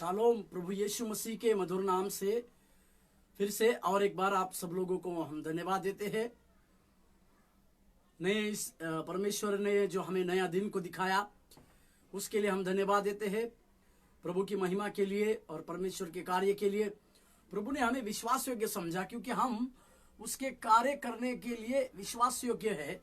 Shalom. प्रभु यीशु मसीह के मधुर नाम से फिर से और एक बार आप सब लोगों को हम धन्यवाद देते हैं। नए इस परमेश्वर ने जो हमें नया दिन को दिखाया उसके लिए हम धन्यवाद देते हैं। प्रभु की महिमा के लिए और परमेश्वर के कार्य के लिए प्रभु ने हमें विश्वास योग्य समझा, क्योंकि हम उसके कार्य करने के लिए विश्वास योग्य है।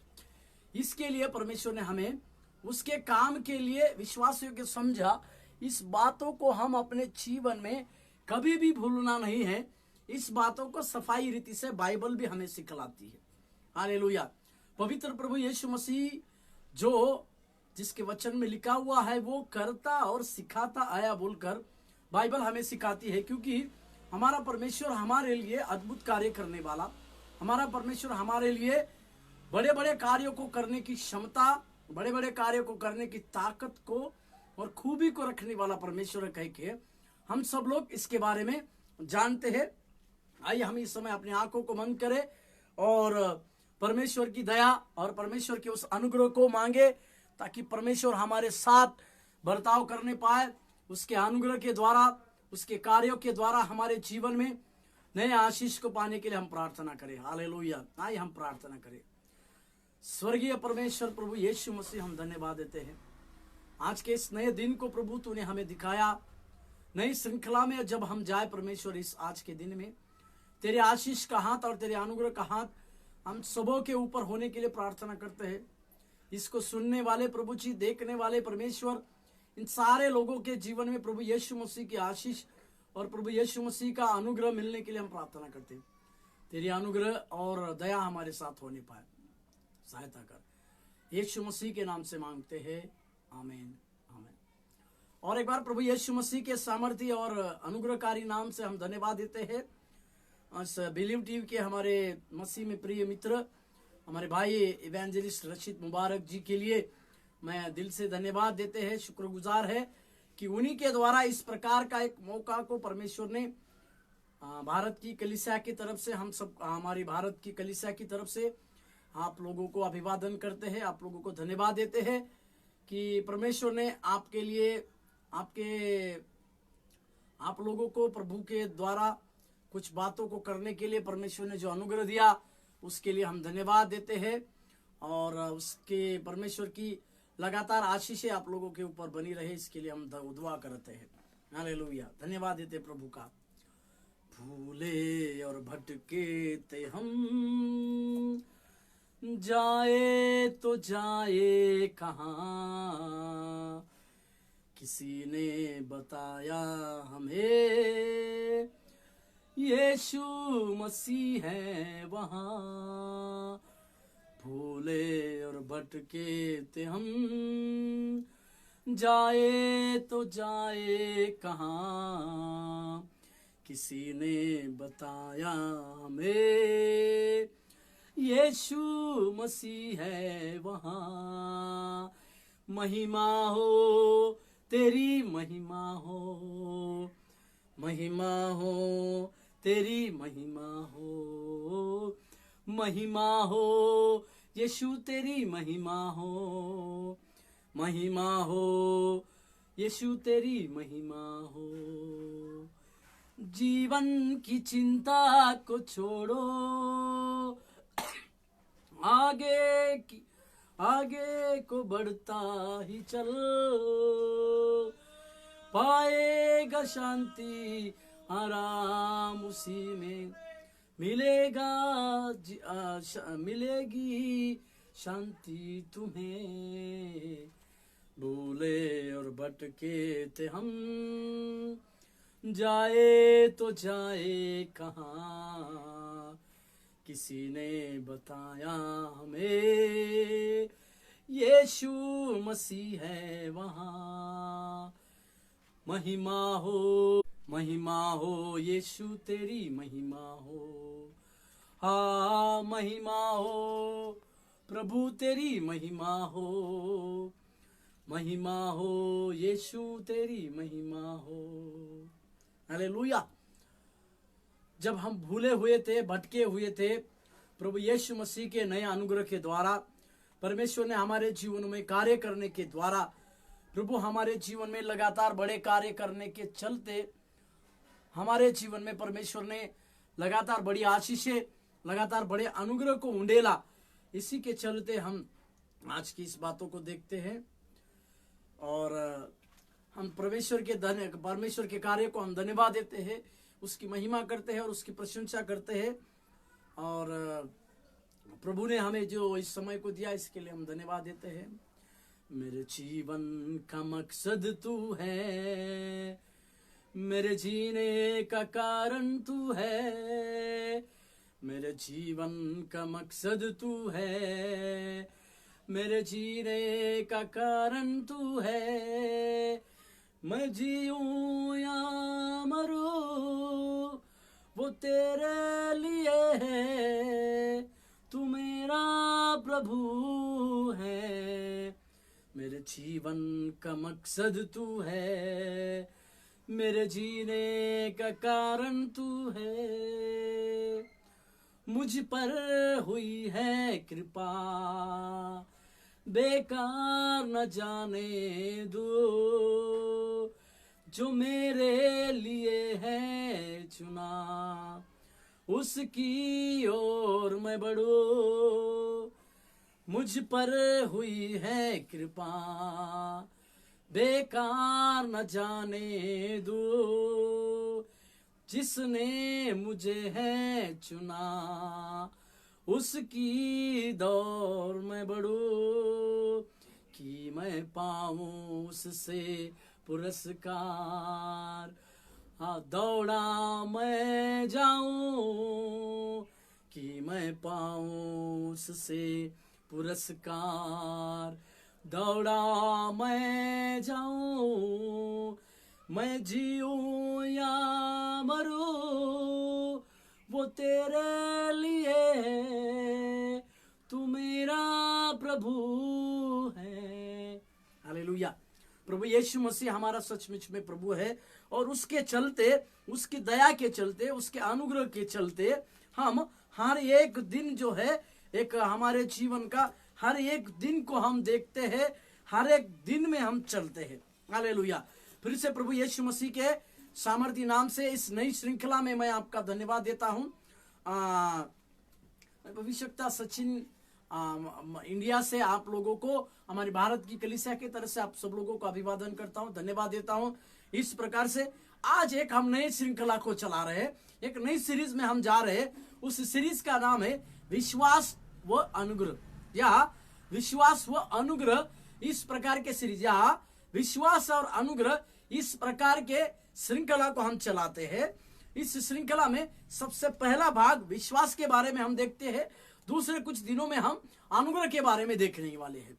इसके लिए परमेश्वर ने हमें उसके काम के लिए विश्वास योग्य समझा। इस बातों को हम अपने जीवन में कभी भी भूलना नहीं है। इस बातों को सफाई रीति से बाइबल भी हमें सिखलाती है। हालेलुया। पवित्र प्रभु यीशु मसीह जो जिसके वचन में लिखा हुआ है वो करता और सिखाता आया बोलकर बाइबल हमें सिखाती है, क्योंकि हमारा परमेश्वर हमारे लिए अद्भुत कार्य करने वाला, हमारा परमेश्वर हमारे लिए बड़े बड़े कार्यों को करने की क्षमता, बड़े बड़े कार्यों को करने की ताकत को और खूबी को रखने वाला परमेश्वर कह के हम सब लोग इसके बारे में जानते हैं। आइए हम इस समय अपनी आंखों को बंद करें और परमेश्वर की दया और परमेश्वर के उस अनुग्रह को मांगे, ताकि परमेश्वर हमारे साथ बर्ताव करने पाए। उसके अनुग्रह के द्वारा, उसके कार्यों के द्वारा हमारे जीवन में नए आशीष को पाने के लिए हम प्रार्थना करें। हालेलुया। आइए हम प्रार्थना करें। स्वर्गीय परमेश्वर प्रभु यीशु मसीह, हम धन्यवाद देते हैं आज के इस नए दिन को। प्रभु तूने हमें दिखाया, नई श्रृंखला में जब हम जाए परमेश्वर इस आज के दिन में तेरे आशीष का हाथ और तेरे अनुग्रह का हाथ हम सबों के ऊपर होने के लिए प्रार्थना करते हैं। इसको सुनने वाले प्रभु जी, देखने वाले परमेश्वर, इन सारे लोगों के जीवन में प्रभु यीशु मसीह की आशीष और प्रभु यीशु मसीह का अनुग्रह मिलने के लिए हम प्रार्थना करते हैं। तेरी अनुग्रह और दया हमारे साथ होने पाए, सहायता कर। यीशु मसीह के नाम से मांगते हैं, आमीन आमीन। और एक बार प्रभु यीशु मसीह के सामर्थ्य और अनुग्रहकारी नाम से हम धन्यवाद देते हैं। बिलीव टीवी के हमारे मसीह में प्रिय मित्र, हमारे भाई इवेंजलिस्ट रशीद मुबारक जी के लिए मैं दिल से धन्यवाद देते हैं। शुक्रगुजार है कि उन्हीं के द्वारा इस प्रकार का एक मौका को परमेश्वर ने भारत की कलीसिया की तरफ से, हम सब हमारी भारत की कलीसिया की तरफ से आप लोगों को अभिवादन करते हैं, आप लोगों को धन्यवाद देते हैं कि परमेश्वर ने आपके लिए, आप लोगों को प्रभु के द्वारा कुछ बातों को करने के लिए परमेश्वर ने जो अनुग्रह दिया उसके लिए हम धन्यवाद देते हैं। और उसके परमेश्वर की लगातार आशीषें आप लोगों के ऊपर बनी रहे, इसके लिए हम दुआ करते हैं। हालेलुया। धन्यवाद देते प्रभु का। भूले और भटके ते हम, जाए तो जाए कहाँ, किसी ने बताया हमें यीशु मसीह है वहाँ। भूले और भटके थे हम, जाए तो जाए कहाँ, किसी ने बताया हमें यीशु मसीह है वहाँ। महिमा हो तेरी, महिमा हो, महिमा हो तेरी, महिमा हो, महिमा हो यीशु तेरी, महिमा हो, महिमा हो यीशु तेरी, महिमा हो। जीवन की चिंता को छोड़ो, आगे को बढ़ता ही चल, पाएगा शांति आराम उसी में, मिलेगी शांति तुम्हें। भूले और भटके थे हम, जाए तो जाए कहाँ, किसी ने बताया हमें यीशु मसीह है वहाँ। महिमा हो, महिमा हो यीशु तेरी, महिमा हो। हाँ, महिमा हो प्रभु तेरी, महिमा हो, महिमा हो यीशु तेरी, महिमा हो। हालेलुया। जब हम भूले हुए थे, भटके हुए थे, प्रभु यीशु मसीह के नए अनुग्रह के द्वारा परमेश्वर ने हमारे जीवन में कार्य करने के द्वारा प्रभु हमारे जीवन में लगातार बड़े कार्य करने के चलते हमारे जीवन में परमेश्वर ने लगातार बड़ी आशीषें, लगातार बड़े अनुग्रह को उंडेला। इसी के चलते हम आज की इस बातों को देखते हैं और हम परमेश्वर के कार्य को हम धन्यवाद देते हैं, उसकी महिमा करते हैं और उसकी प्रशंसा करते हैं। और प्रभु ने हमें जो इस समय को दिया इसके लिए हम धन्यवाद देते हैं। मेरे जीवन का मकसद तू है, मेरे जीने का कारण तू है, मेरे जीवन का मकसद तू है, मेरे जीने का कारण तू है। मैं जीऊं या मरूं वो तेरे लिए है, तू मेरा प्रभु है। मेरे जीवन का मकसद तू है, मेरे जीने का कारण तू है। मुझ पर हुई है कृपा, बेकार न जाने दो, जो मेरे लिए है चुना उसकी ओर मैं बढ़ूं। मुझ पर हुई है कृपा, बेकार न जाने दो, जिसने मुझे है चुना उसकी दौड़ में बढ़ूं, कि मैं पाऊं उससे पुरस्कार। हाँ, दौड़ा मैं जाऊं कि मैं पाऊं उससे पुरस्कार। दौड़ा मैं जाऊं, मैं जीऊं या मरूं वो तेरे लिए, तू मेरा प्रभु है। हालेलुया। प्रभु यीशु मसीह हमारा सचमुच में प्रभु है और उसके चलते, उसकी दया के चलते, उसके अनुग्रह के चलते हम हर एक दिन जो है, एक हमारे जीवन का हर एक दिन को हम देखते हैं, हर एक दिन में हम चलते हैं। हालेलुया। फिर से प्रभु यीशु मसीह के सामर्थी नाम से इस नई श्रृंखला में मैं आपका धन्यवाद देता हूं। भविष्यता सचिन इंडिया से आप लोगों को, हमारी भारत की कलीसिया की तरफ से आप सब लोगों को अभिवादन करता हूं, धन्यवाद देता हूं। इस प्रकार से आज एक हम नई श्रृंखला को चला रहे हैं, एक नई सीरीज में हम जा रहे हैं। उस सीरीज का नाम है विश्वास व अनुग्रह, या विश्वास व अनुग्रह। इस प्रकार के सीरीज या विश्वास और अनुग्रह, इस प्रकार के श्रृंखला को हम चलाते हैं। इस श्रृंखला में सबसे पहला भाग विश्वास के बारे में हम देखते हैं, दूसरे कुछ दिनों में हम अनुग्रह के बारे में देखने वाले हैं।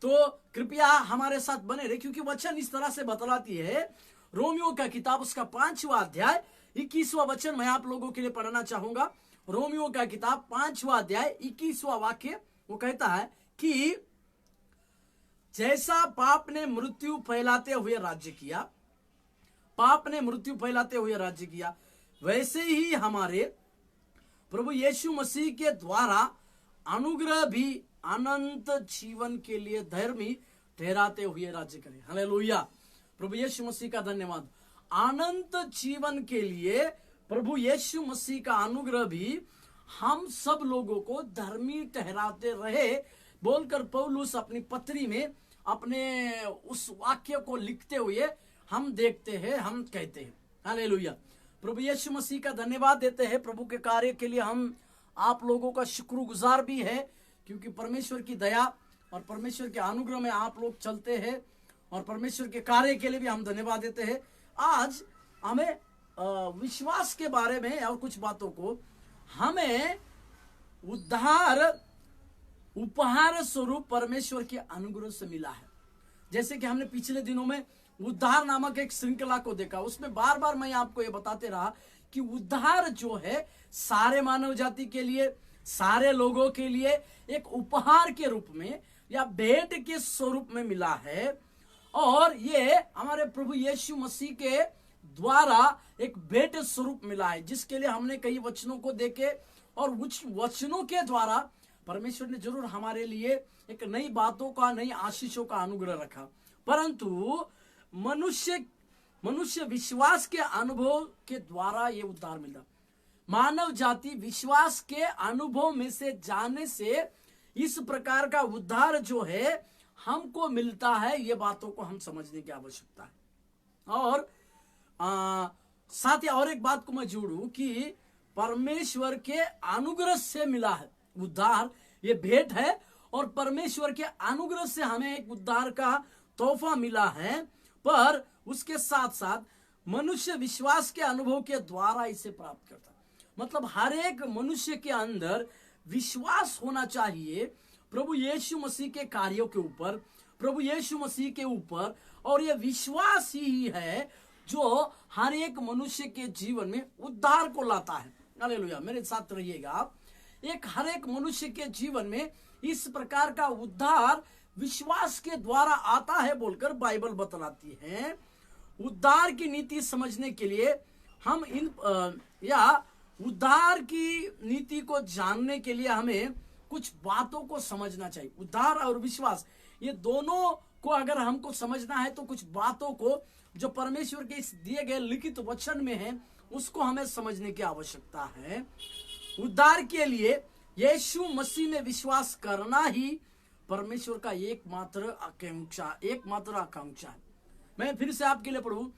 तो कृपया हमारे साथ बने रहे, क्योंकि वचन इस तरह से बतलाती है। रोमियो का किताब उसका 5वां अध्याय 21वां वचन मैं आप लोगों के लिए पढ़ना चाहूंगा। रोमियो का किताब 5वां अध्याय 21वां वाक्य, वो कहता है कि जैसा पाप ने मृत्यु फैलाते हुए राज्य किया, पाप ने मृत्यु फैलाते हुए राज्य किया, वैसे ही हमारे प्रभु यीशु मसीह के द्वारा अनुग्रह भी अनंत जीवन के लिए धर्मी ठहराते हुए राज्य करे। हालेलुया। प्रभु यीशु मसीह का धन्यवाद। अनंत जीवन के लिए प्रभु यीशु मसीह का अनुग्रह भी हम सब लोगों को धर्मी ठहराते रहे, बोलकर पौलुस अपनी पत्री में अपने उस वाक्य को लिखते हुए हम देखते हैं, हम कहते हैं। हालेलुया। प्रभु यीशु मसीह का धन्यवाद देते हैं। प्रभु के कार्य के लिए हम आप लोगों का शुक्रगुजार भी है, क्योंकि परमेश्वर की दया और परमेश्वर के अनुग्रह में आप लोग चलते हैं, और परमेश्वर के कार्य के लिए भी हम धन्यवाद देते हैं। आज हमें विश्वास के बारे में और कुछ बातों को, हमें उद्धार उपहार स्वरूप परमेश्वर के अनुग्रह से मिला है। जैसे कि हमने पिछले दिनों में उद्धार नामक एक श्रृंखला को देखा, उसमें बार बार मैं आपको ये बताते रहा कि उद्धार जो है सारे मानव जाति के लिए, सारे लोगों के लिए एक उपहार के रूप में या भेंट के स्वरूप में मिला है। और ये हमारे प्रभु यीशु मसीह के द्वारा एक भेंट स्वरूप मिला है, जिसके लिए हमने कई वचनों को देखे, और उस वचनों के द्वारा परमेश्वर ने जरूर हमारे लिए एक नई बातों का, नई आशीषों का अनुग्रह रखा। परंतु मनुष्य मनुष्य विश्वास के अनुभव के द्वारा ये उद्धार मिला। मानव जाति विश्वास के अनुभव में से जाने से इस प्रकार का उद्धार जो है हमको मिलता है, ये बातों को हम समझने की आवश्यकता है। और साथ ही और एक बात को मैं जोड़ूं कि परमेश्वर के अनुग्रह से मिला है उद्धार, ये भेंट है और परमेश्वर के अनुग्रह से हमें एक उद्धार का तोहफा मिला है, पर उसके साथ साथ मनुष्य विश्वास के अनुभव के द्वारा इसे प्राप्त करता है। मतलब हर एक मनुष्य के अंदर विश्वास होना चाहिए प्रभु यीशु मसीह के कार्यों के ऊपर, प्रभु यीशु मसीह के ऊपर, और यह विश्वास ही है जो हर एक मनुष्य के जीवन में उद्धार को लाता है। हालेलुया, मेरे साथ रहिएगा आप। एक हर एक मनुष्य के जीवन में इस प्रकार का उद्धार विश्वास के द्वारा आता है बोलकर बाइबल बतलाती है। उद्धार की नीति समझने के लिए हम उद्धार की नीति को जानने के लिए हमें कुछ बातों को समझना चाहिए। उद्धार और विश्वास ये दोनों को अगर हमको समझना है तो कुछ बातों को जो परमेश्वर के इस दिए गए लिखित वचन में है उसको हमें समझने की आवश्यकता है। उद्धार के लिए यीशु मसीह में विश्वास करना ही परमेश्वर का एकमात्र आकांक्षा है। मैं फिर से आपके लिए पढ़ूं,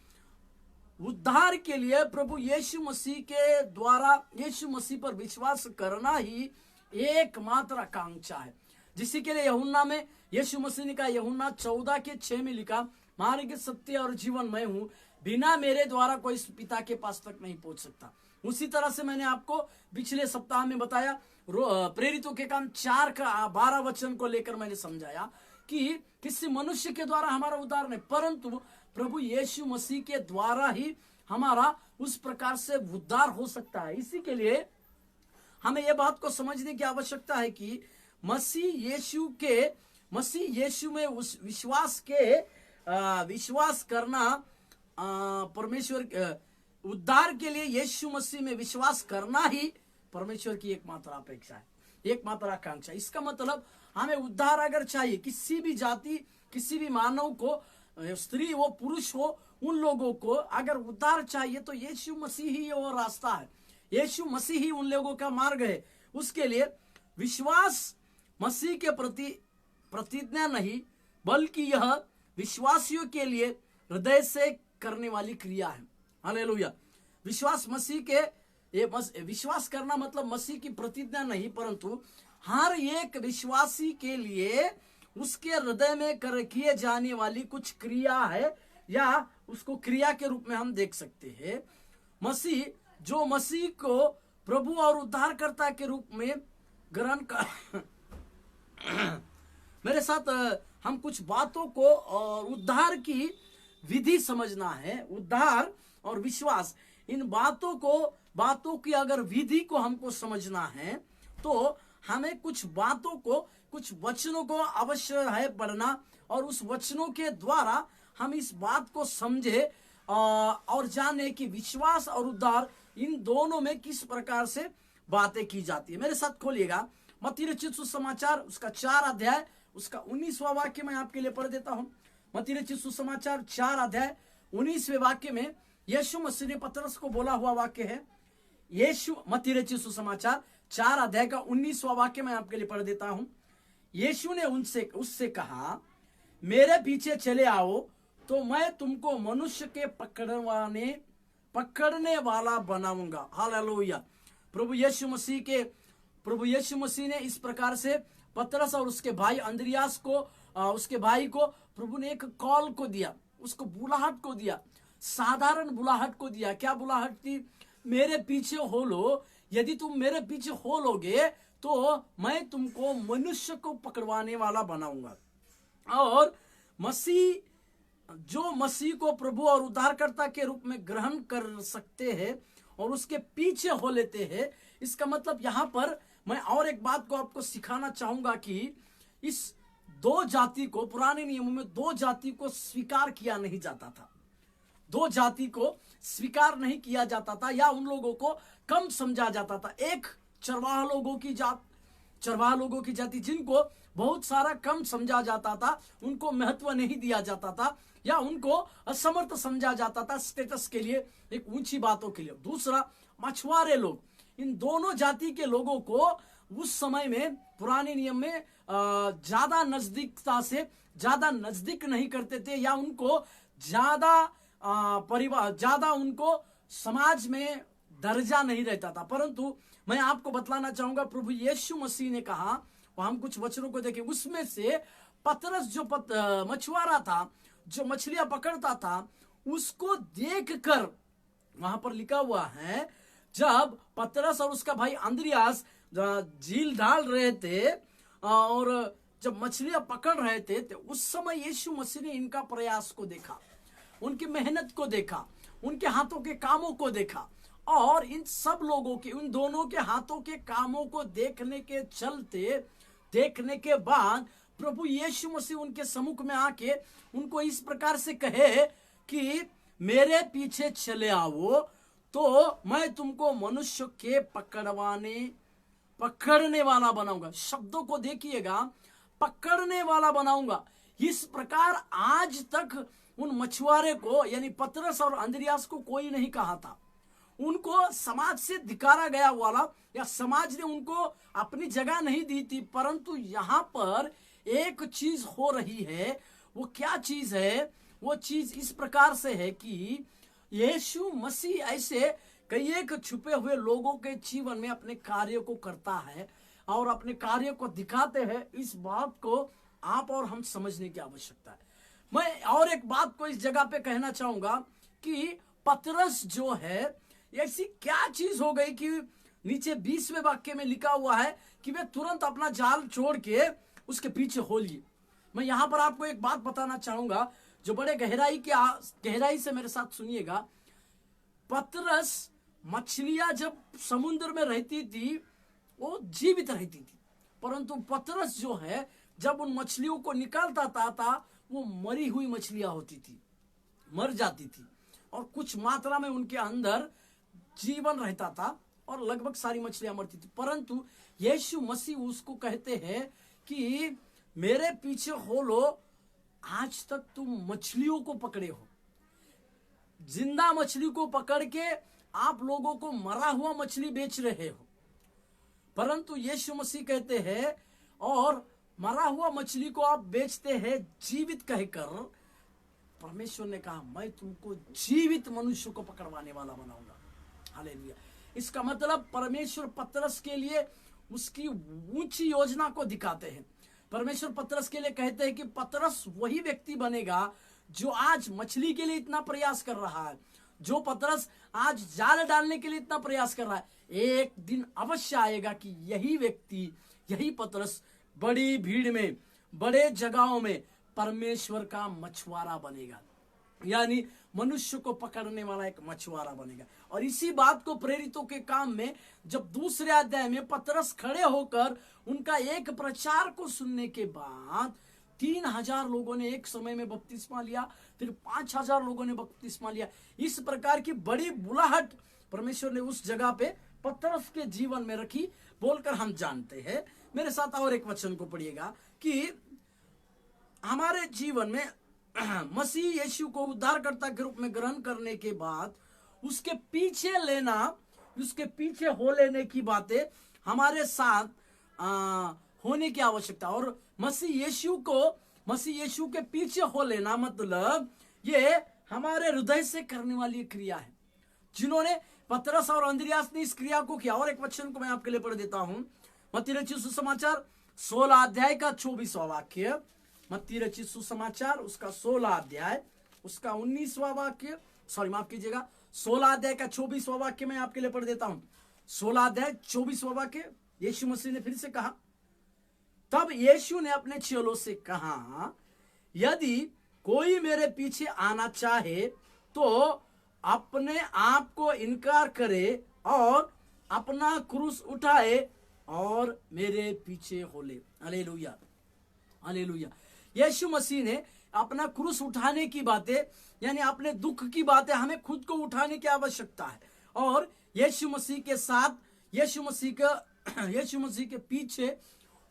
उद्धार के लिए प्रभु यीशु मसीह के द्वारा यीशु मसीह पर विश्वास करना ही एकमात्र आकांक्षा है, जिसके लिए यूहन्ना में यीशु मसीह ने कहा, यूहन्ना 14:6 में लिखा, मार्ग सत्य और जीवन मैं हूं, बिना मेरे द्वारा कोई पिता के पास तक नहीं पहुंच सकता। उसी तरह से मैंने आपको पिछले सप्ताह में बताया, प्रेरितों के काम 4:12 वचन को लेकर मैंने समझाया कि किसी मनुष्य के द्वारा हमारा उद्धार नहीं, परंतु प्रभु यीशु मसीह के द्वारा ही हमारा उस प्रकार से उद्धार हो सकता है। इसी के लिए हमें यह बात को समझने की आवश्यकता है कि मसीह यीशु में उस विश्वास करना परमेश्वर उद्धार के लिए यीशु मसीह में विश्वास करना ही परमेश्वर की एकमात्र अपेक्षा है, एकमात्र आकांक्षा। इसका मतलब हमें उद्धार अगर चाहिए, किसी भी जाति किसी भी मानव को, स्त्री हो पुरुष हो, उन लोगों को अगर उद्धार चाहिए तो यीशु मसीह ही वो रास्ता है, यीशु मसीह ही उन लोगों का मार्ग है। उसके लिए विश्वास मसीह के प्रति प्रतिज्ञा नहीं, बल्कि यह विश्वासियों के लिए हृदय से करने वाली क्रिया है। हालेलुया। विश्वास मसीह के विश्वास करना मतलब मसीह की प्रतिज्ञा नहीं, परंतु हर एक विश्वासी के लिए उसके हृदय में किए जाने वाली कुछ क्रिया है, या उसको क्रिया के रूप में हम देख सकते हैं। जो मसीह को प्रभु और उद्धारकर्ता के रूप में ग्रहण कर मेरे साथ हम कुछ बातों को और उद्धार की विधि समझना है। उद्धार और विश्वास, इन बातों की अगर विधि को हमको समझना है तो हमें कुछ बातों को, कुछ वचनों को अवश्य है पढ़ना, और उस वचनों के द्वारा हम इस बात को समझे और जाने कि विश्वास और उद्धार इन दोनों में किस प्रकार से बातें की जाती है। मेरे साथ खोलिएगा मत्ती रचित सुसमाचार उसका 4 अध्याय उसका 19वां वाक्य मैं आपके लिए पढ़ देता हूं। मत्ती रचित सुसमाचार 4 अध्याय 19वें वाक्य में यीशु मसीह ने पतरस को बोला हुआ वाक्य है। मत्ती रचित सुसमाचार 4 अध्याय का 19वां वाक्य मैं आपके लिए पढ़ देता हूं। यीशु ने उससे कहा, मेरे पीछे चले आओ तो मैं तुमको मनुष्य के पकड़ने वाला बनाऊंगा। हालेलुया। प्रभु यीशु मसीह ने इस प्रकार से पतरस और उसके भाई अंद्रियास को, उसके भाई को प्रभु ने एक कॉल को दिया, उसको बुलाहट को दिया, साधारण बुलाहट को दिया। क्या बुलाहट थी? मेरे पीछे हो लो, यदि तुम मेरे पीछे हो लोगे तो मैं तुमको मनुष्य को पकड़वाने वाला बनाऊंगा। और जो मसीह को प्रभु और उद्धारकर्ता के रूप में ग्रहण कर सकते हैं और उसके पीछे हो लेते हैं, इसका मतलब यहां पर मैं और एक बात को आपको सिखाना चाहूंगा कि इस दो जाति को, पुराने नियमों में दो जाति को स्वीकार किया नहीं जाता था, दो जाति को स्वीकार नहीं किया जाता था, या उन लोगों को कम समझा जाता था। एक चरवाहा लोगों की जात, चरवाहा लोगों की जाति, जिनको बहुत सारा कम समझा जाता था, उनको महत्व नहीं दिया जाता था, या उनको असमर्थ समझा जाता था स्टेटस के लिए, एक ऊंची बातों के लिए। दूसरा, मछुआरे लोग। इन दोनों जाति के लोगों को उस समय में पुराने नियम में ज्यादा नजदीकता से ज्यादा नजदीक नहीं करते थे, या उनको ज्यादा परिवार ज्यादा उनको समाज में दर्जा नहीं रहता था। परंतु मैं आपको बतलाना चाहूंगा, प्रभु यीशु मसीह ने कहा, और हम कुछ वचनों को देखें, उसमें से पतरस जो मछुआरा था, जो मछलियां पकड़ता था, उसको देखकर, वहां पर लिखा हुआ है, जब पतरस और उसका भाई अंद्रियास झील डाल रहे थे और जब मछलियां पकड़ रहे थे, तो उस समय यीशु मसीह ने इनका प्रयास को देखा, उनकी मेहनत को देखा, उनके हाथों के कामों को देखा, और इन सब लोगों के, उन दोनों के हाथों के कामों को देखने के चलते, देखने के बाद प्रभु यीशु मसीह उनके सम्मुख में आके उनको इस प्रकार से कहे कि मेरे पीछे चले आओ, तो मैं तुमको मनुष्य के पकड़ने वाला बनाऊंगा। शब्दों को देखिएगा, पकड़ने वाला बनाऊंगा। इस प्रकार आज तक उन मछुआरे को, यानी पतरस और अंद्रियास को कोई नहीं कहा था। उनको समाज से धिकारा गया वाला, या समाज ने उनको अपनी जगह नहीं दी थी। परंतु यहां पर एक चीज हो रही है। वो क्या चीज है? वो चीज इस प्रकार से है कि यीशु मसीह ऐसे कई एक छुपे हुए लोगों के जीवन में अपने कार्य को करता है और अपने कार्य को दिखाते हैं। इस बात को आप और हम समझने की आवश्यकता है। मैं और एक बात को इस जगह पे कहना चाहूंगा कि पतरस जो है, ऐसी क्या चीज हो गई कि नीचे 20वें वाक्य में लिखा हुआ है कि वे तुरंत अपना जाल छोड़ के उसके पीछे हो लिए। मैं यहां पर आपको एक बात बताना चाहूंगा जो बड़े गहराई से मेरे साथ सुनिएगा। पतरस, मछलियां जब समुद्र में रहती थी वो जीवित रहती थी, परंतु पतरस जो है जब उन मछलियों को निकालता था वो मरी हुई मछलियां होती थी, मर जाती थी, और कुछ मात्रा में उनके अंदर जीवन रहता था और लगभग सारी मछलियां मरती थी। परंतु यीशु मसीह उसको कहते हैं कि मेरे पीछे हो लो, आज तक तुम मछलियों को पकड़े हो, जिंदा मछली को पकड़ के आप लोगों को मरा हुआ मछली बेच रहे हो। परंतु यीशु मसीह कहते हैं, और मरा हुआ मछली को आप बेचते हैं जीवित कहकर। परमेश्वर ने कहा मैं तुमको जीवित मनुष्य को पकड़वाने वाला बनाऊंगा। हालेलुया। इसका मतलब परमेश्वर पतरस के लिए उसकी ऊंची योजना को दिखाते हैं। परमेश्वर पतरस के लिए कहते हैं कि पतरस वही व्यक्ति बनेगा जो आज मछली के लिए इतना प्रयास कर रहा है, जो पतरस आज जाल डालने के लिए इतना प्रयास कर रहा है। एक दिन अवश्य आएगा कि यही व्यक्ति, यही पतरस बड़ी भीड़ में, बड़े जगहों में परमेश्वर का मछुआरा बनेगा, यानी मनुष्य को पकड़ने वाला एक मछुआरा बनेगा। और इसी बात को प्रेरितों के काम में जब 2 अध्याय में पतरस खड़े होकर उनका एक प्रचार को सुनने के बाद 3000 लोगों ने एक समय में बपतिस्मा लिया, फिर 5000 लोगों ने बपतिस्मा लिया। इस प्रकार की बड़ी बुलाहट परमेश्वर ने उस जगह पे पतरस के जीवन में रखी बोलकर हम जानते हैं। मेरे साथ और एक वचन को पढ़िएगा कि हमारे जीवन में मसीह यीशु को उद्धारकर्ता के रूप में ग्रहण करने के बाद उसके पीछे लेना, उसके पीछे हो लेने की बातें हमारे साथ होने की आवश्यकता। और मसीह यीशु के पीछे हो लेना मतलब ये हमारे हृदय से करने वाली क्रिया है। जिन्होंने पतरस और अंद्रियास ने इस क्रिया को किया। और एक वचन को मैं आपके लिए पढ़ देता हूं, मत्ती रचित सुसमाचार 16 अध्याय का 24वां वाक्य। मत्ती रचित सुसमाचार उसका 16 अध्याय उसका 19वां वाक्य, सॉरी माफ कीजिएगा, 16 अध्याय का 24वां वाक्य मैं आपके लिए पढ़ देता हूं। 16 अध्याय 24वां वाक्य। यीशु मसीह ने फिर से कहा, तब यीशु ने अपने चेलों से कहा, यदि कोई मेरे पीछे आना चाहे तो अपने आप को इनकार करे और अपना क्रूस उठाए और मेरे पीछे हो ले। Hallelujah, hallelujah. यीशु मसीह ने अपना क्रूस उठाने की बातें, यानी अपने दुख की बातें हमें खुद को उठाने की आवश्यकता है। और यीशु मसीह के साथ, यीशु मसीह का यीशु मसीह के पीछे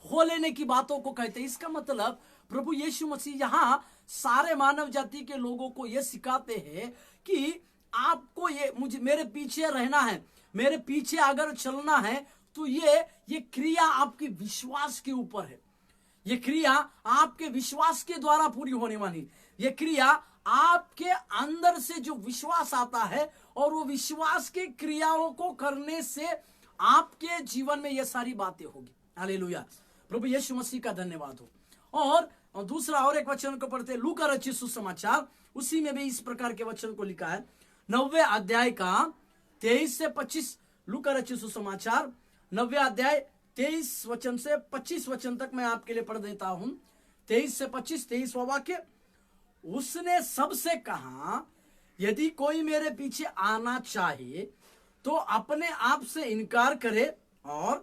हो लेने की बातों को कहते हैं। इसका मतलब प्रभु यीशु मसीह यहाँ सारे मानव जाति के लोगों को यह सिखाते हैं कि आपको ये मेरे पीछे रहना है, मेरे पीछे अगर चलना है तो ये क्रिया आपकी विश्वास के ऊपर है। ये क्रिया आपके विश्वास के द्वारा पूरी होने वाली। ये क्रिया आपके अंदर से जो विश्वास आता है और वो विश्वास की क्रियाओं को करने से आपके जीवन में ये सारी बातें होगी। हालेलुया, प्रभु यीशु मसीह का धन्यवाद हो। और दूसरा और एक वचन को पढ़ते हैं, लूका रचित सुसमाचार, उसी में भी इस प्रकार के वचन को लिखा है 9वें अध्याय का 23 से 25। लूका रचित सुसमाचार 9वें अध्याय 23 वचन से 25 वचन तक मैं आपके लिए पढ़ देता हूं। 23 से 25, 23वां वाक्य। उसने सबसे कहा, यदि कोई मेरे पीछे आना चाहे तो अपने आप से इनकार करे और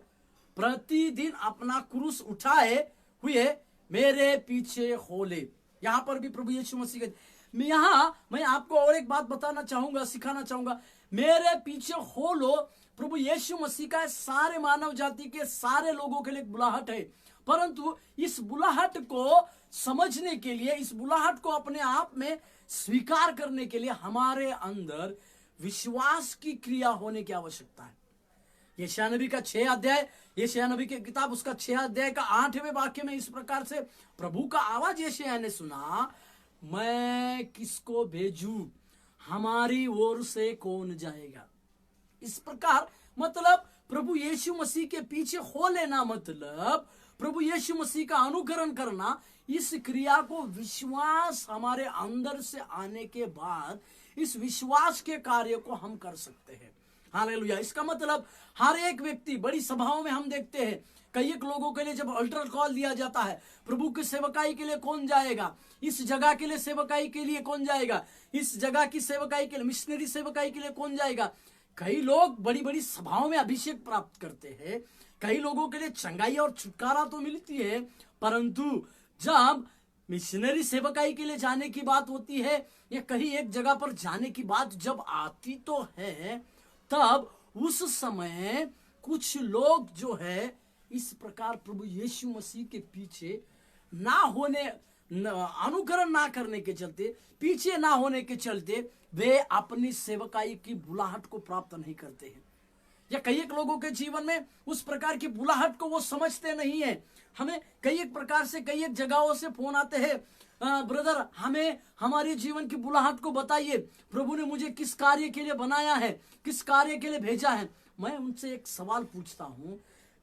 प्रतिदिन अपना क्रूस उठाए हुए मेरे पीछे हो ले। यहां पर भी प्रभु यीशु मसीह मैं आपको और एक बात बताना चाहूंगा, सिखाना चाहूंगा। मेरे पीछे हो लो प्रभु यीशु मसीह का सारे मानव जाति के सारे लोगों के लिए बुलाहट है, परंतु इस बुलाहट को समझने के लिए, इस बुलाहट को अपने आप में स्वीकार करने के लिए हमारे अंदर विश्वास की क्रिया होने की आवश्यकता है। यशायाह नबी का 6 अध्याय, यशायाह नबी की किताब उसका 6 अध्याय का 8वें वाक्य में इस प्रकार से प्रभु का आवाज यशायाह ने सुना, मैं किसको भेजूं, हमारी ओर से कौन जाएगा। इस प्रकार मतलब प्रभु यीशु मसीह के पीछे हो लेना, मतलब प्रभु यीशु मसीह का अनुकरण करना। इस क्रिया को विश्वास हमारे अंदर से आने के बाद इस विश्वास के कार्य को हम कर सकते हैं। हालेलुया। इसका मतलब हर एक व्यक्ति, बड़ी सभाओं में हम देखते हैं कई एक लोगों के लिए जब अल्टर कॉल दिया जाता है, प्रभु की सेवकाई के लिए कौन जाएगा, इस जगह के लिए सेवकाई के लिए कौन जाएगा, इस जगह की सेवकाई के लिए, मिशनरी सेवकाई के लिए कौन जाएगा। कई लोग बड़ी बड़ी सभाओं में अभिषेक प्राप्त करते हैं, कई लोगों के लिए चंगाई और छुटकारा तो मिलती है, परंतु जब मिशनरी सेवकाई के लिए जाने की बात होती है या कहीं एक जगह पर जाने की बात जब आती तो है, तब उस समय कुछ लोग जो है इस प्रकार प्रभु यीशु मसीह के पीछे ना होने, अनुकरण ना करने के चलते, पीछे ना होने के चलते वे अपनी सेवकाई की बुलाहट को प्राप्त नहीं करते हैं। या कई एक लोगों के जीवन में उस प्रकार की बुलाहट को वो समझते नहीं है। हमें कई एक प्रकार से, कई एक जगहों से फोन आते हैं, ब्रदर हमें हमारे जीवन की बुलाहट को बताइए, प्रभु ने मुझे किस कार्य के लिए बनाया है, किस कार्य के लिए भेजा है। मैं उनसे एक सवाल पूछता हूं,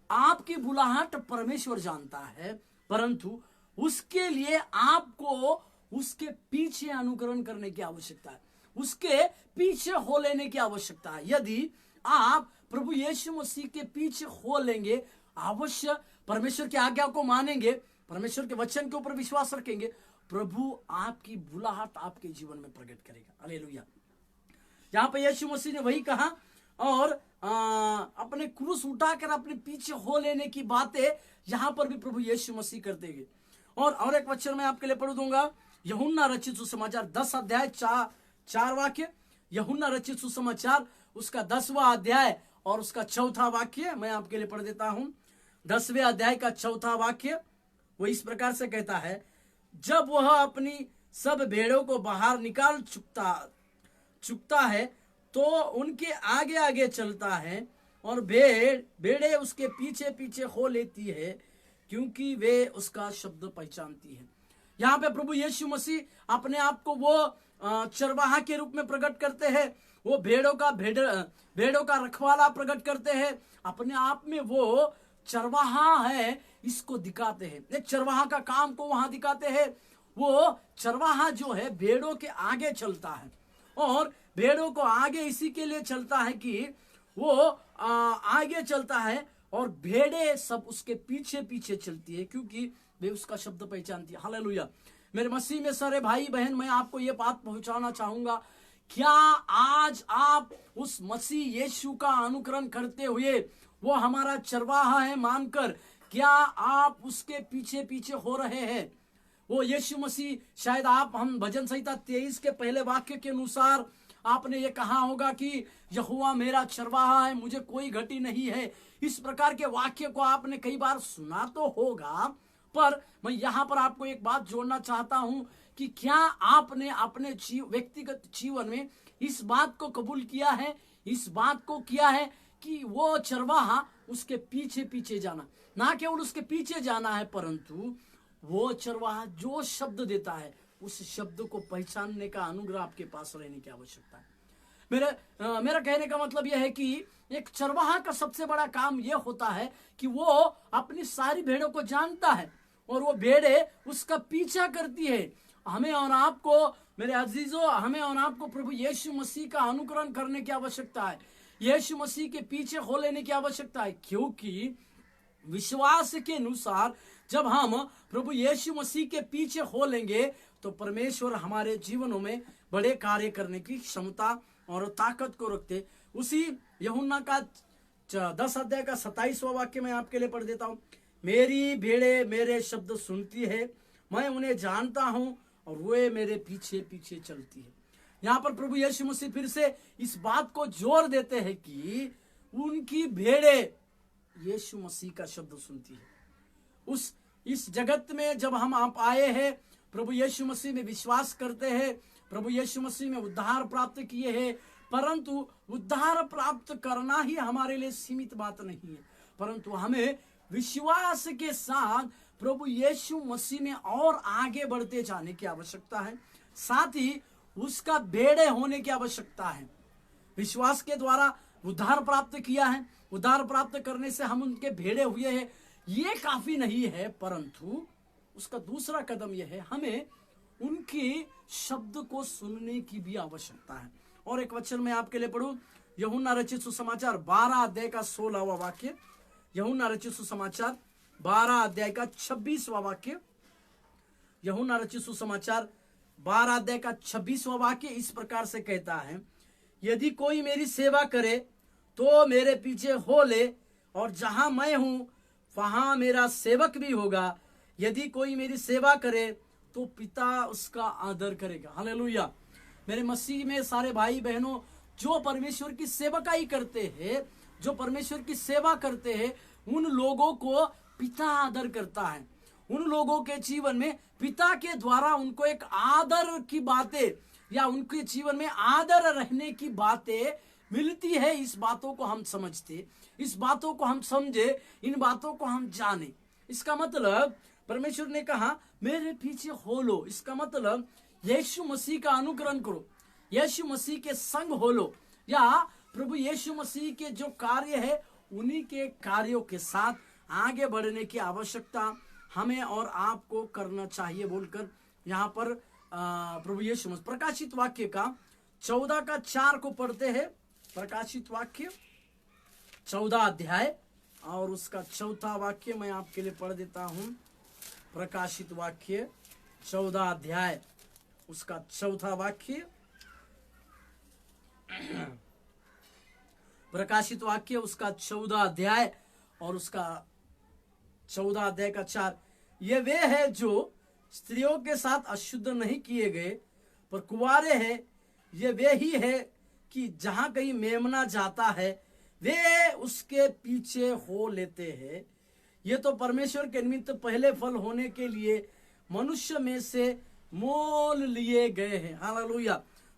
आपकी बुलाहट परमेश्वर जानता है, परंतु उसके लिए आपको उसके पीछे अनुकरण करने की आवश्यकता है, उसके पीछे हो लेने की आवश्यकता है। यदि आप प्रभु यीशु मसीह के पीछे हो लेंगे, अवश्य परमेश्वर की आज्ञा को मानेंगे, परमेश्वर के वचन के ऊपर विश्वास रखेंगे, प्रभु आपकी बुलाहट आपके जीवन में प्रकट करेगा। हालेलुया। यहां पर यीशु मसीह ने वही कहा और अपने क्रूस उठाकर अपने पीछे हो लेने की बातें यहां पर भी प्रभु यीशु मसीह करते हैं। और एक वचन मैं आपके लिए पढ़ दूंगा, यूहन्ना रचित सुसमाचार 10 अध्याय 4 वाक्य। यूहन्ना रचित सुसमाचार उसका 10वां अध्याय और उसका 4था वाक्य मैं आपके लिए पढ़ देता हूं। 10वें अध्याय का 4था वाक्य वो इस प्रकार से कहता है, जब वह अपनी सब भेड़ों को बाहर निकाल चुकता है तो उनके आगे आगे चलता है और भेड़े उसके पीछे पीछे हो लेती है, क्योंकि वे उसका शब्द पहचानती है। यहाँ पे प्रभु यीशु मसीह अपने आप को वो चरवाहा के रूप में प्रकट करते हैं, वो भेड़ों का रखवाला प्रकट करते हैं, अपने आप में वो चरवाहा है इसको दिखाते हैं, एक चरवाहा का काम को वहां दिखाते हैं। वो चरवाहा जो है भेड़ों के आगे चलता है और भेड़ों को आगे इसी के लिए चलता है कि वो आगे चलता है और भेड़े सब उसके पीछे पीछे चलती है, क्योंकि वे उसका शब्द पहचानती है। हालेलुया। मेरे मसीह में सारे भाई बहन, मैं आपको ये बात पहुंचाना चाहूंगा, क्या आज आप उस मसीह यीशु का अनुकरण करते हुए वो हमारा चरवाहा है मानकर क्या आप उसके पीछे पीछे हो रहे हैं? वो यीशु मसीह, शायद हम भजन संहिता 23 के पहले वाक्य के अनुसार आपने ये कहा होगा कि यहोवा मेरा चरवाहा है, मुझे कोई घटी नहीं है। इस प्रकार के वाक्य को आपने कई बार सुना तो होगा, पर मैं यहाँ पर आपको एक बात जोड़ना चाहता हूं कि क्या आपने अपने व्यक्तिगत जीवन में इस बात को कबूल किया है, इस बात को किया है कि वो चरवाहा उसके पीछे पीछे जाना, ना केवल उसके पीछे जाना है, परंतु वो चरवाहा जो शब्द देता है उस शब्द को पहचानने का अनुग्रह आपके पास रहने की आवश्यकता है। मेरा कहने का मतलब यह है कि एक चरवाहा का सबसे बड़ा काम यह होता है कि वो अपनी सारी भेड़ों को जानता है और वो भेड़ें उसका पीछा करती है। हमें और आपको, मेरे अजीजों, हमें और आपको प्रभु यीशु मसीह का अनुकरण करने की आवश्यकता है, यीशु मसीह के पीछे हो लेने की आवश्यकता है, क्योंकि विश्वास के अनुसार जब हम प्रभु यीशु मसीह के पीछे हो लेंगे तो परमेश्वर हमारे जीवनों में बड़े कार्य करने की क्षमता और ताकत को रखते। उसी यूहन्ना का 10 अध्याय का 27वां वाक्य मैं आपके लिए पढ़ देता हूं। मेरी भेड़ें मेरे शब्द सुनती है, मैं उन्हें जानता हूं और वे मेरे पीछे पीछे चलती है। यहाँ पर प्रभु यीशु मसीह फिर से इस बात को जोर देते हैं कि उनकी भेड़ें यीशु मसीह का शब्द सुनती है। इस जगत में जब हम आप आए हैं, प्रभु यीशु मसीह में विश्वास करते हैं, प्रभु यीशु मसीह में उद्धार प्राप्त किए हैं, परंतु उद्धार प्राप्त करना ही हमारे लिए सीमित बात नहीं है, परंतु हमें विश्वास के साथ प्रभु यीशु मसीह में और आगे बढ़ते जाने की आवश्यकता है, साथ ही उसका भेड़े होने की आवश्यकता है। विश्वास के द्वारा उद्धार प्राप्त किया है, उद्धार प्राप्त करने से हम उनके भेड़े हुए हैं, ये काफी नहीं है, परंतु उसका दूसरा कदम यह है, हमें उनके शब्द को सुनने की भी आवश्यकता है। और एक वचन मैं आपके लिए पढ़ूं, यूहन्ना रचित सुसमाचार 12 अध्याय का 16वां वाक्य, यूहन्ना रचित सुसमाचार 12 अध्याय का 26वां वाक्य, यूहन्ना रचित सुसमाचार 12 अध्याय का 26वां वाक्य इस प्रकार से कहता है, यदि कोई मेरी सेवा करे तो मेरे पीछे हो ले, और जहां मैं हूं वहां मेरा सेवक भी होगा। यदि कोई मेरी सेवा करे तो पिता उसका आदर करेगा। हालेलुया। मेरे मसीह में सारे भाई बहनों, जो परमेश्वर की सेवकाई करते हैं, जो परमेश्वर की सेवा करते हैं, उन लोगों को पिता आदर करता है। उन लोगों के जीवन में पिता के द्वारा उनको एक आदर की बातें या उनके जीवन में आदर रहने की बातें मिलती है। इस बातों को हम समझते, इस बातों को हम समझे, इन बातों को हम जाने। इसका मतलब परमेश्वर ने कहा मेरे पीछे हो लो, इसका मतलब यीशु मसीह का अनुकरण करो, यीशु मसीह के संग हो लो, या प्रभु यीशु मसीह के जो कार्य है उन्हीं के कार्यों के साथ आगे बढ़ने की आवश्यकता हमें और आपको करना चाहिए बोलकर यहाँ पर प्रभु यीशु मसीह प्रकाशित वाक्य का 14 का 4 को पढ़ते हैं। प्रकाशित वाक्य 14 अध्याय और उसका 4था वाक्य मैं आपके लिए पढ़ देता हूं। प्रकाशित वाक्य 14 अध्याय उसका 4था वाक्य, प्रकाशित वाक्य उसका 14 अध्याय और उसका 14 अध्याय का 4, ये वे है जो स्त्रियों के साथ अशुद्ध नहीं किए गए पर कुंवारे हैं। ये वे ही है कि जहां कहीं मेमना जाता है वे उसके पीछे हो लेते हैं। ये तो परमेश्वर के निमित्त पहले फल होने के लिए मनुष्य में से मोल लिए गए हैं। हालेलुया।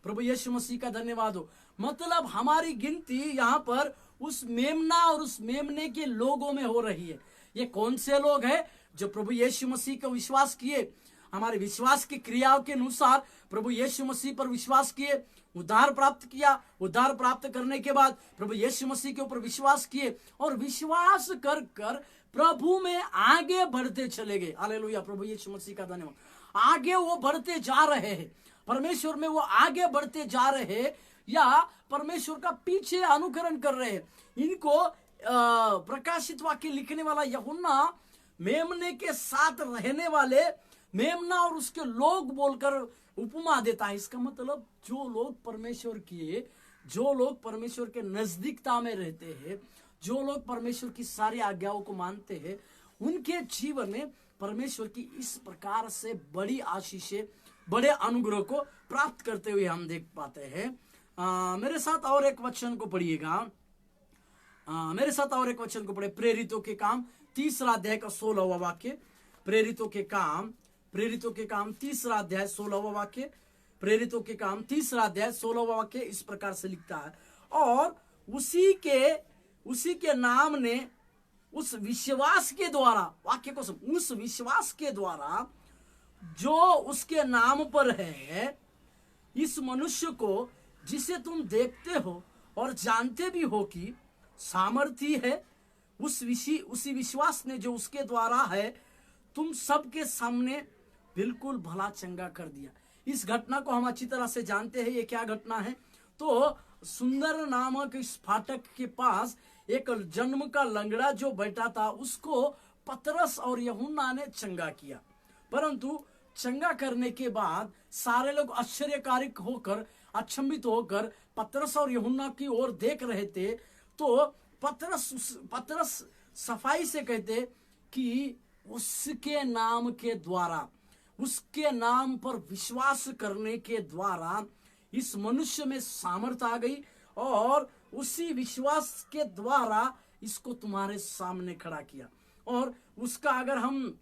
प्रभु यीशु मसीह का धन्यवाद हो। मतलब हमारी गिनती यहाँ पर उस मेमना और उस मेमने के लोगों में हो रही है। ये कौन से लोग हैं? जो प्रभु यीशु मसीह को विश्वास किए, हमारे विश्वास की क्रियाओं के अनुसार प्रभु यीशु मसीह पर विश्वास किए, उद्धार प्राप्त किया, उद्धार प्राप्त करने के बाद प्रभु यीशु मसीह के ऊपर विश्वास किए और विश्वास कर कर प्रभु में आगे बढ़ते चले गए। हालेलुया। प्रभु यीशु मसीह का धन्यवाद। आगे वो बढ़ते जा रहे हैं, परमेश्वर में वो आगे बढ़ते जा रहे हैं या परमेश्वर का पीछे अनुकरण कर रहे हैं। इनको प्रकाशित वाक्य लिखने वाला यूहन्ना मेमने के साथ रहने वाले मेमना और उसके लोग बोलकर उपमा देता है। इसका मतलब जो लोग परमेश्वर के, जो लोग परमेश्वर के नजदीकता में रहते हैं, जो लोग परमेश्वर की सारी आज्ञाओं को मानते हैं, उनके जीवन में परमेश्वर की इस प्रकार से बड़ी आशीषें, बड़े अनुग्रह को प्राप्त करते हुए हम देख पाते हैं। मेरे साथ और एक वचन को पढ़िएगा। मेरे साथ और एक वचन को पढ़े, प्रेरितों के काम 3 अध्याय का 16वां वाक्य। प्रेरितों के काम 3 अध्याय 16वां वाक्य। प्रेरितों के काम 3 अध्याय 16वां वाक्य इस प्रकार से लिखता है, और उसी के नाम ने उस विश्वास के द्वारा, वाक्य को सुन, उस विश्वास के द्वारा जो उसके नाम पर है, इस मनुष्य को जिसे तुम देखते हो और जानते भी हो कि सामर्थी है, उसी विश्वास ने जो उसके द्वारा है तुम सबके सामने बिल्कुल भला चंगा कर दिया। इस घटना को हम अच्छी तरह से जानते हैं। ये क्या घटना है? तो सुंदर नामक इस फाटक के पास एक जन्म का लंगड़ा जो बैठा था, उसको पतरस और यूहन्ना ने चंगा किया। परंतु चंगा करने के बाद सारे लोग आश्चर्यकारिक होकर, अचंभित होकर पतरस और यूहन्ना की ओर देख रहे थे। तो पतरस सफाई से कहते कि उसके नाम के द्वारा, उसके नाम पर विश्वास करने के द्वारा इस मनुष्य में सामर्थ आ गई, और उसी विश्वास के द्वारा इसको तुम्हारे सामने खड़ा किया। और उसका अगर हम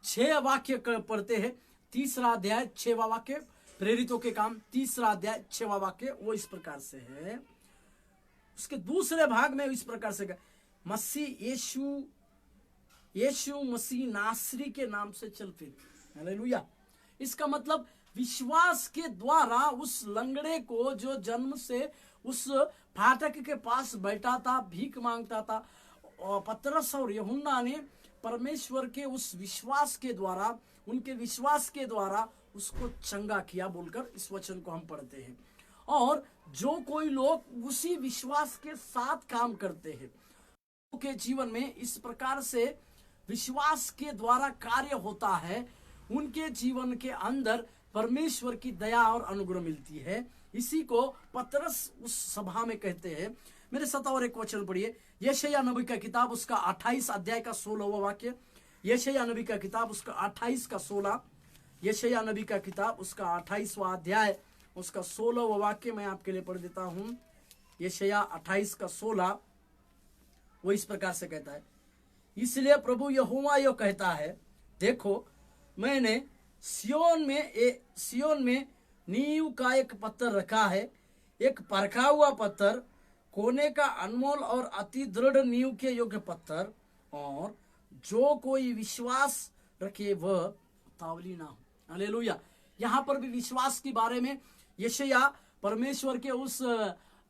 6 वाक्य पढ़ते हैं, 3 अध्याय 6वां वाक्य, प्रेरितों के काम 3 अध्याय 6वां वाक्य, वो इस प्रकार से है। उसके दूसरे भाग में इस प्रकार से, मसीह यीशु मसीह नासरी के नाम से चल फिर। हालेलुया। इसका मतलब विश्वास के द्वारा उस लंगड़े को, जो जन्म से उस फाटक के पास बैठा था, भीख मांगता था, और पतरस और यूहन्ना ने परमेश्वर के उस विश्वास के द्वारा, उनके विश्वास के द्वारा उसको चंगा किया बोलकर इस वचन को हम पढ़ते हैं। और जो कोई लोग उसी विश्वास के साथ काम करते हैं, के जीवन में इस प्रकार से विश्वास के द्वारा कार्य होता है, उनके जीवन के अंदर परमेश्वर की दया और अनुग्रह मिलती है। इसी को पतरस उस सभा में कहते हैं। मेरे साथ और एक वचन पढ़िए, यशायाह नबी का किताब उसका 28 अध्याय का 16वां वाक्य। यशायाह नबी का किताब उसका 28 का 16, यशायाह नबी का किताब उसका 28वां अध्याय उसका 16वां वाक्य मैं आपके लिए पढ़ देता हूं। यशायाह 28 का 16 वो इस प्रकार से कहता है, इसलिए प्रभु यहोवा यो कहता है, देखो मैंने सियोन में नींव का एक पत्थर रखा है, एक परखा हुआ पत्थर, कोने का अनमोल और अति दृढ़ नींव के योग्य पत्थर, और जो कोई विश्वास रखे वह तावली ना हो। हालेलुया। यहाँ पर भी विश्वास के बारे में यशायाह परमेश्वर के उस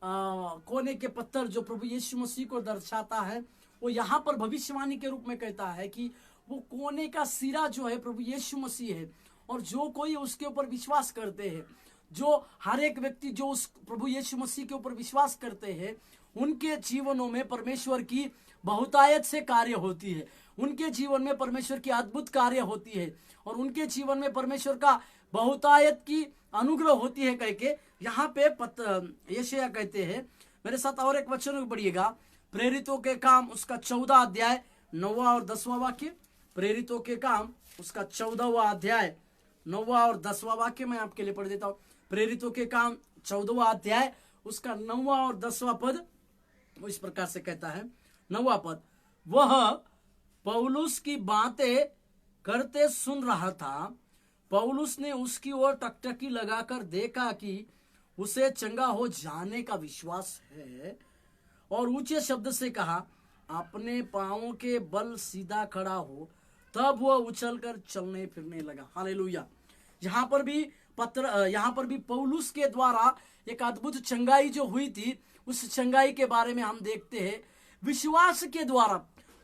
कोने के पत्थर जो प्रभु यीशु मसीह को दर्शाता है, वो यहाँ पर भविष्यवाणी के रूप में कहता है कि वो कोने का सिरा जो है प्रभु यीशु मसीह है, और जो कोई उसके ऊपर विश्वास करते हैं, जो हर एक व्यक्ति जो उस प्रभु यीशु मसीह के ऊपर विश्वास करते हैं, उनके जीवनों में परमेश्वर की बहुतायत से कार्य होती है, उनके जीवन में परमेश्वर की अद्भुत कार्य होती है, और उनके जीवन में परमेश्वर का बहुतायत की अनुग्रह होती है कह के यहाँ पे यशायाह कहते हैं। मेरे साथ और एक वचन पढ़िएगा, प्रेरितों के काम उसका 14 अध्याय 9वां और 10वां वाक्य। प्रेरितों के काम उसका 14वां अध्याय 9वां और 10वां वाक्य मैं आपके लिए पढ़ देता हूँ। प्रेरितों के काम 14वां अध्याय उसका 9वां और 10वां पद वो इस प्रकार से कहता है। 9वां पद, वह पौलुस की बातें करते सुन रहा था। पौलुस ने उसकी ओर टकटकी लगाकर देखा कि उसे चंगा हो जाने का विश्वास है, और ऊंचे शब्द से कहा, अपने पांवों के बल सीधा खड़ा हो। तब वह उछलकर चलने फिरने लगा। हालेलुया। यहाँ पर भी पौलुस के द्वारा एक अद्भुत चंगाई जो हुई थी, उस चंगाई के बारे में हम देखते हैं। विश्वास के द्वारा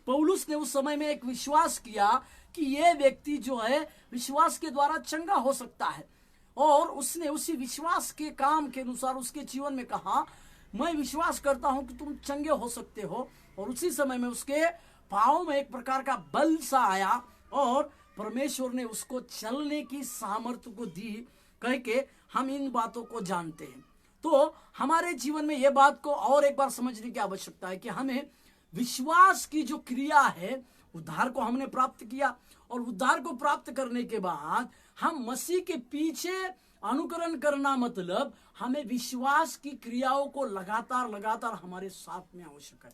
पौलुस ने उस समय में एक विश्वास किया कि यह व्यक्ति जो है विश्वास के द्वारा चंगा हो सकता है, और उसने उसी विश्वास के काम के अनुसार उसके जीवन में कहा, मैं विश्वास करता हूं कि तुम चंगे हो सकते हो। और उसी समय में उसके पांव में एक प्रकार का बल सा आया, और परमेश्वर ने उसको चलने की सामर्थ्य को दी कह के हम इन बातों को जानते हैं। तो हमारे जीवन में यह बात को और एक बार समझने की आवश्यकता है कि हमें विश्वास की जो क्रिया है, उद्धार को हमने प्राप्त किया, और उद्धार को प्राप्त करने के बाद हम मसीह के पीछे अनुकरण करना मतलब हमें विश्वास की क्रियाओं को लगातार हमारे साथ में आवश्यक है।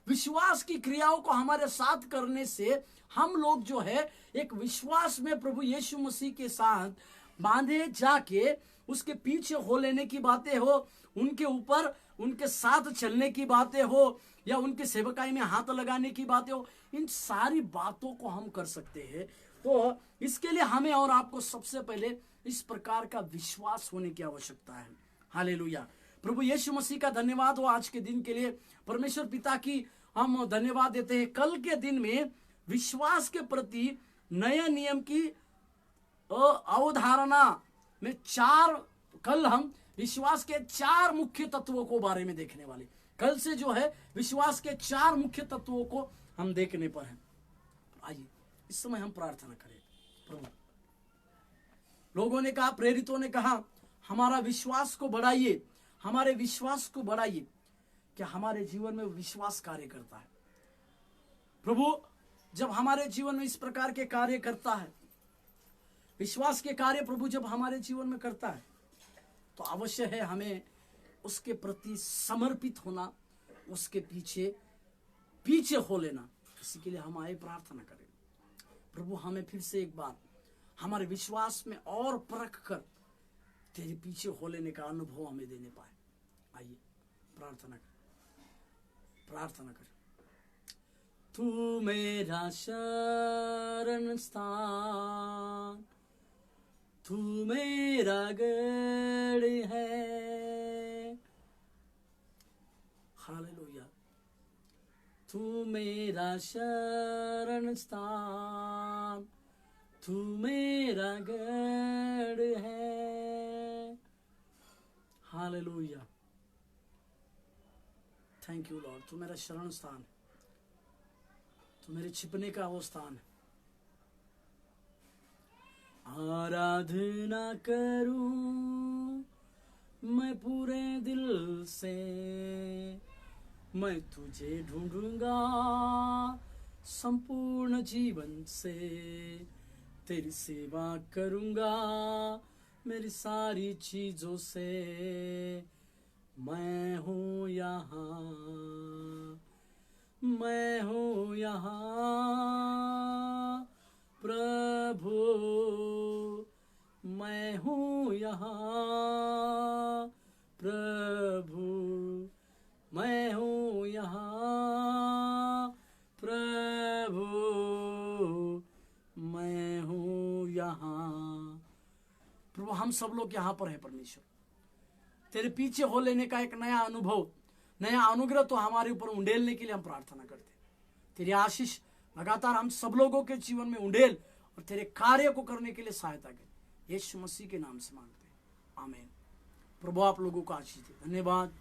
विश्वास की क्रियाओं को हमारे साथ करने से हम लोग जो है एक विश्वास में प्रभु यीशु मसीह के साथ बांधे जाके उसके पीछे हो लेने की बातें हो, उनके ऊपर उनके साथ चलने की बातें हो, या उनके सेवकाई में हाथ लगाने की बातें हो, इन सारी बातों को हम कर सकते हैं। तो इसके लिए हमें और आपको सबसे पहले इस प्रकार का विश्वास होने की आवश्यकता है। हालेलुया। प्रभु यीशु मसीह का धन्यवाद हो आज के दिन के लिए। परमेश्वर पिता की हम धन्यवाद देते हैं। कल के दिन में विश्वास के प्रति नए नियम की अवधारणा में कल हम विश्वास के 4 मुख्य तत्वों को बारे में देखने वाले। कल से जो है विश्वास के 4 मुख्य तत्वों को हम देखने पर हैं। आइए इस समय हम प्रार्थना करें। प्रभु, लोगों ने कहा, प्रेरितों ने कहा, हमारा विश्वास को बढ़ाइए, हमारे विश्वास को बढ़ाइए। क्या हमारे जीवन में विश्वास कार्य करता है? प्रभु, जब हमारे जीवन में इस प्रकार के कार्य करता है, विश्वास के कार्य प्रभु जब हमारे जीवन में करता है, तो अवश्य है हमें उसके प्रति समर्पित होना, उसके पीछे हो लेना। इसी के लिए हम आए प्रार्थना करें। प्रभु, हमें फिर से एक बार हमारे विश्वास में और परख कर तेरे पीछे हो लेने का अनुभव हमें देने पाए। आइए प्रार्थना करें। तू मेरा शरण स्थान, तू मेरा गढ़ है। हालेलुया। तू मेरा शरण स्थान, तू मेरा गढ़ है। हालेलुया। Thank you Lord. तू मेरा शरण स्थान है, तू मेरे छिपने का वो स्थान है। आराधना करूं मैं पूरे दिल से, मैं तुझे ढूंढूंगा संपूर्ण जीवन से। तेरी सेवा करूंगा मेरी सारी चीजों से। मैं हूँ यहाँ, मैं हूँ यहाँ प्रभु, मैं हूँ यहाँ प्रभु, मैं हूँ यहाँ प्रभु, मैं हूँ यहाँ। प्रभु, हम सब लोग यहाँ पर हैं परमेश्वर। तेरे पीछे हो लेने का एक नया अनुभव, नया अनुग्रह तो हमारे ऊपर उंडेलने के लिए हम प्रार्थना करते हैं। तेरी आशीष लगातार हम सब लोगों के जीवन में उंडेल और तेरे कार्य को करने के लिए सहायता कर। यीशु मसीह के नाम से मांगते हैं, आमीन। प्रभु आप लोगों को आशीष दे। धन्यवाद।